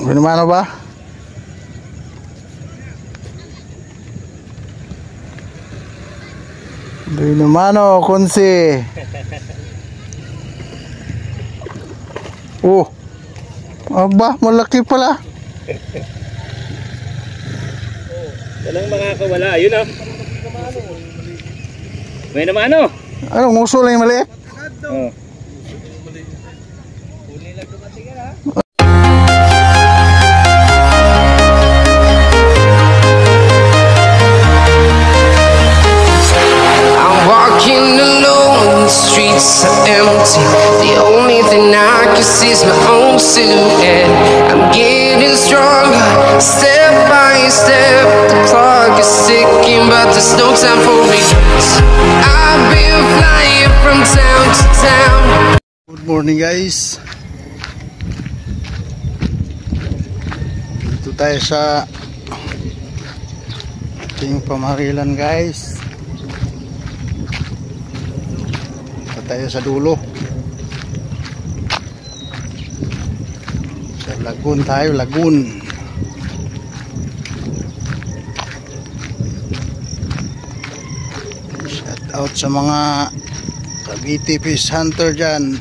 Ano ba? Binumano, Kunsi. Oh. Aba, malaki pala. Walang makakawala. Ayun ah. May naman ano? Anong nguso lang yung maliit? Oh. I'm walking alone, the streets are empty. The only thing I can see is my own silhouette. I'm getting stronger, step by step. The clock is ticking, but there's no time for regrets. I've been flying from town to town. Good morning guys. Dito tayo sa ating pamarilan guys. Dito tayo sa dulo. Sa Lagun tayo, Lagun. Shout out sa mga Cavite Fish Hunter dyan.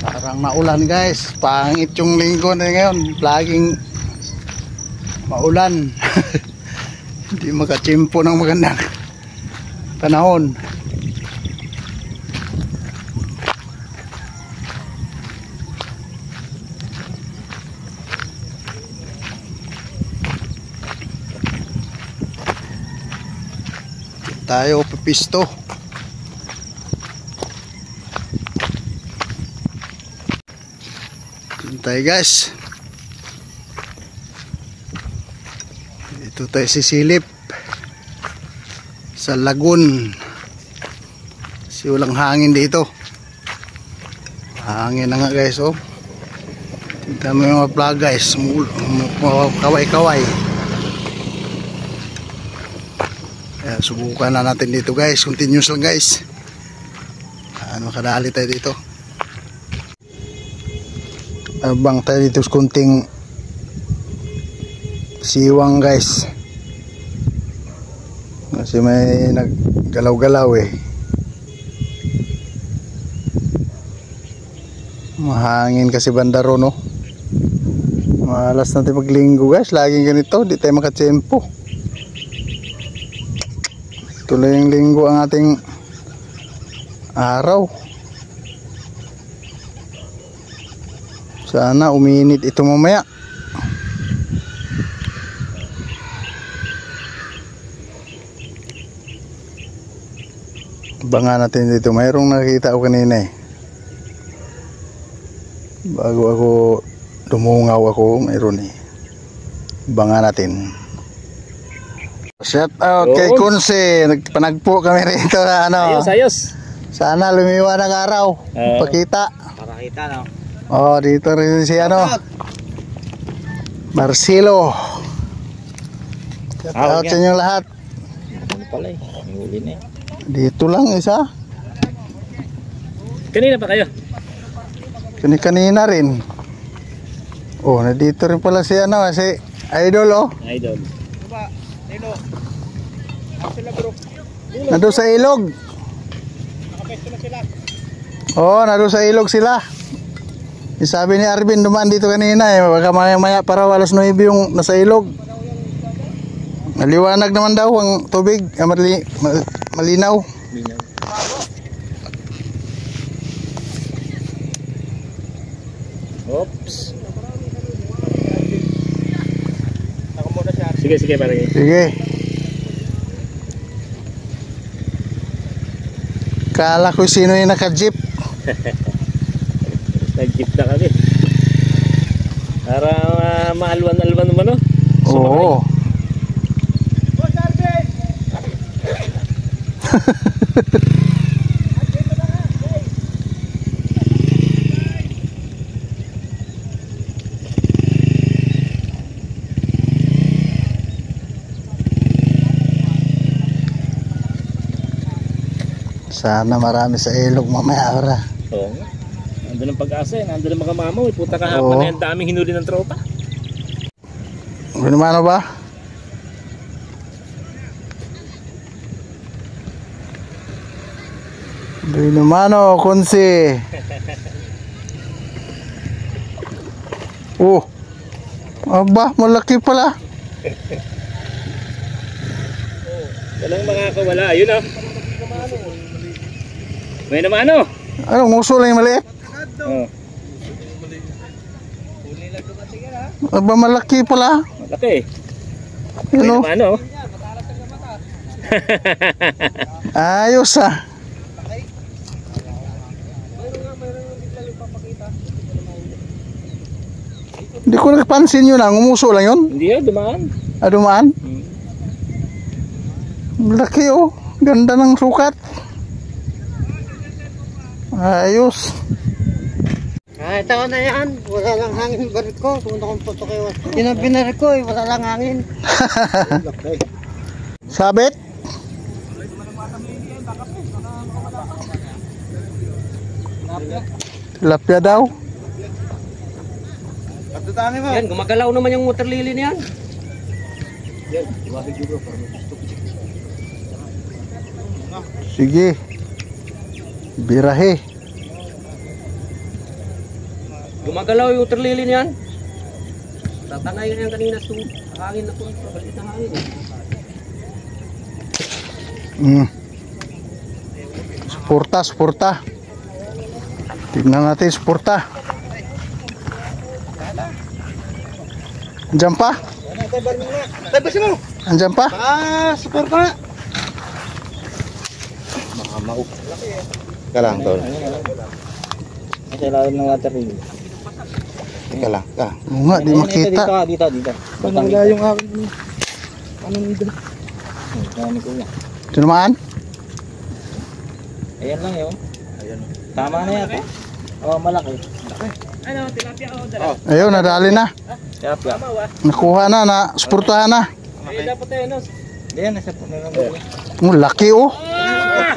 Parang maulan guys. Pangit yung linggo na ngayon. Laging maulan. Hindi makachimpo ng magandang panahon. Tayo pipisto. Tayo guys. Dito tayo sisilip sa Lagun. Kasi walang hangin dito. Hangin na nga guys oh. Tignan mo yung mga vlog guys. Kaway-kaway. Subukan na natin dito guys. Continuous lang guys. Makadali tayo dito. Abang tayo dito sa kunting siwang guys. Kasi may naggalaw-galaw eh. Mahangin kasi bandaro no. Malas natin maglinggo guys. Laging ganito. Di tayo makatsempo. Tuloy yung linggo ang ating araw. Sana uminit ito mamaya. Abangan natin dito. Mayroong nakita ko kanina eh. Bago ako dumungaw ako, mayroon eh. Abangan natin. Shout out kay Kunsi. Nagpanagpo kami rito na ano. Ayos. Sana lumiwa ng araw. Pakita. Pakita no. Oh, dito rin si ano. Marcelo. Shout out sa inyong lahat. Ano pala eh. Huli na eh. Dito lang isa. Kanina pa kayo? Kanina rin. Oh, nandito rin pala si ano, si Idol oh. Idol. Nado sa ilog. Oh, nado sa ilog sila. Sabi ni Arvin dumaan dito kanina eh. Baka maya para alas 9 yung nasa ilog. Maliwanag naman daw ang tubig. Malinaw. Oops. Ako muna siya. Sige parang. Sige. Kala ko sino yung naka-jeep. Nag-jeep na kami. Para maalwan-alwan naman no? Oo. Sana marami sa ilog mamaya ora. Oo. Nandun ang pag-asa eh. Nandun ang mga mamaw eh. Puta kahapon Oo. na yung daming hinuli ng tropa. Ano ba? Binumano, Kunsi. Oh. Aba, malaki pala. Walang makakawala. Ayun ah. May naman ano? Anong uso lang yung maliit? Oh. Aba, malaki pala. Malaki. May Ano? naman ano? Ayos ah. Hindi ko nagpansin yun ah. Umuso lang yun. Hindi ah, dumaan. Dumaan. Malaki oh. Ganda ng sukat. Ayos. Kahit ako na yan, wala lang hangin barit ko. Pumunta kong puto kayo. Yun ang binarit ko eh, wala lang hangin. Sabit. Tilapia daw. Yan, gumagalaw naman yung water lily niyan. Sige. Birahe. Gumagalaw yung water lily niyan. Tatangay na yan kanina sa hangin na po. Pabalit na hangin eh. Spurta, spurta. Tignan natin spurta. Andiyan pa? Tabasin mo! Andiyan pa? Support ka! Teka lang, tol. Nasa ilalim ng water ring. Teka lang. Oo nga, di makita. Dito. Wala yung aking... Anong ito? Dami ko yan. Tinamaan? Ayan lang yun. Tama na yata. Oh, malaki. Ano, tilapia o dala. Ayun, nadali na. Tilapia. Nakuha na, spurtahan na. Eh, dapat tayo, no? Ayan, nasa puno ng Laki oh.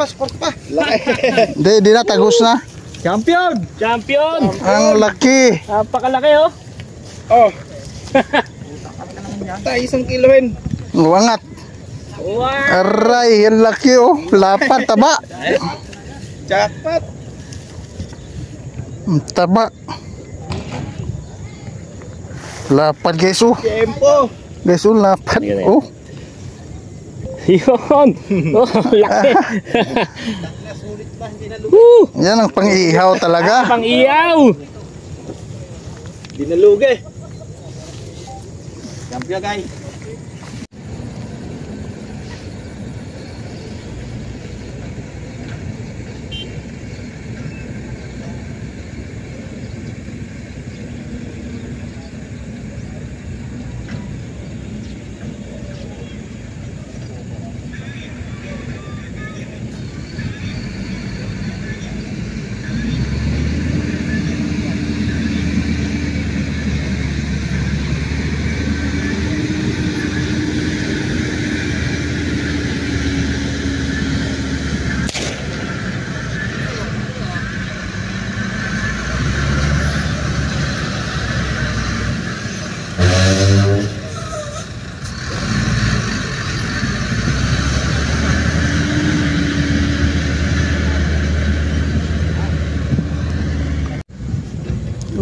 Sport pa. Di na, tagos na. Champion! Champion! Ang laki. Napakalaki oh. Tayo 1 kilohin. Wangat. Wow! Aray, ang laki oh. Lapat, taba. Jackpot. Taba. Lapat guys oh. Tempo. Guys oh, lapat. Oh. Yun! Oh, laki! Yan ang pang-iihaw talaga. Pang iyaw! Dinalugi. Champion guys.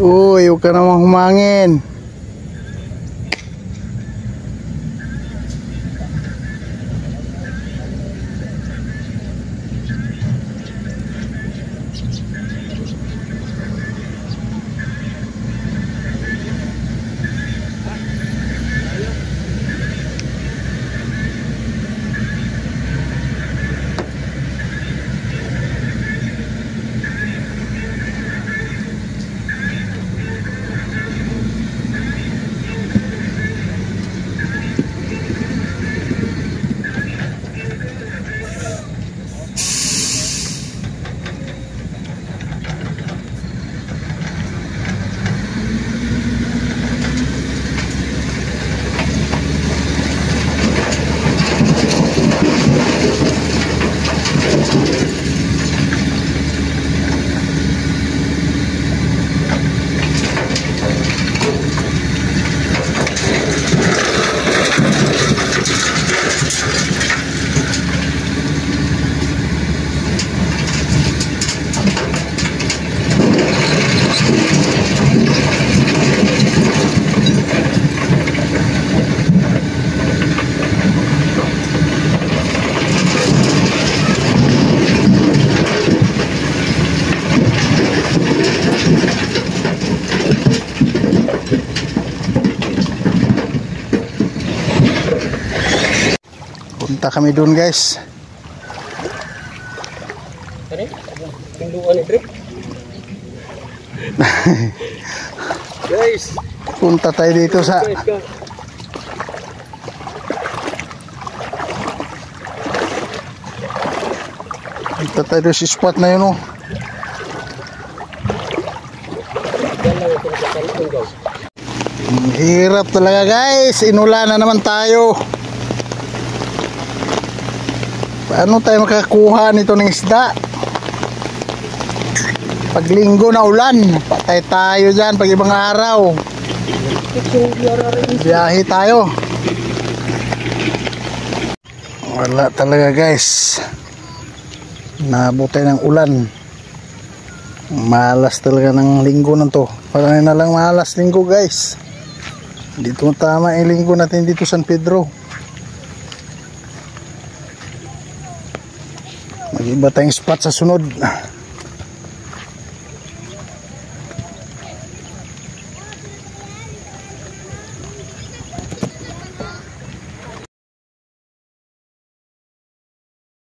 Uy, huwag ka namang humangin. Punta kami doon guys. Ano? Yung luwan ni Trip. Guys. Punta tayo dito sa Guys, go. punta tayo doon sa spot na yun oh. Yan lang ito sa kalipon guys. Ang hirap talaga guys. Inulan na naman tayo. Paano tayo makakuha nito ng isda? Pag linggo na ulan, patay tayo dyan pag ibang araw. Biyahe tayo. Wala talaga guys. Naabot tayo ng ulan. Malas talaga ng linggo na to. Parang na lang malas linggo guys. Dito tama yung linggo natin dito San Pedro. Mag-iba tayong spot sa sunod.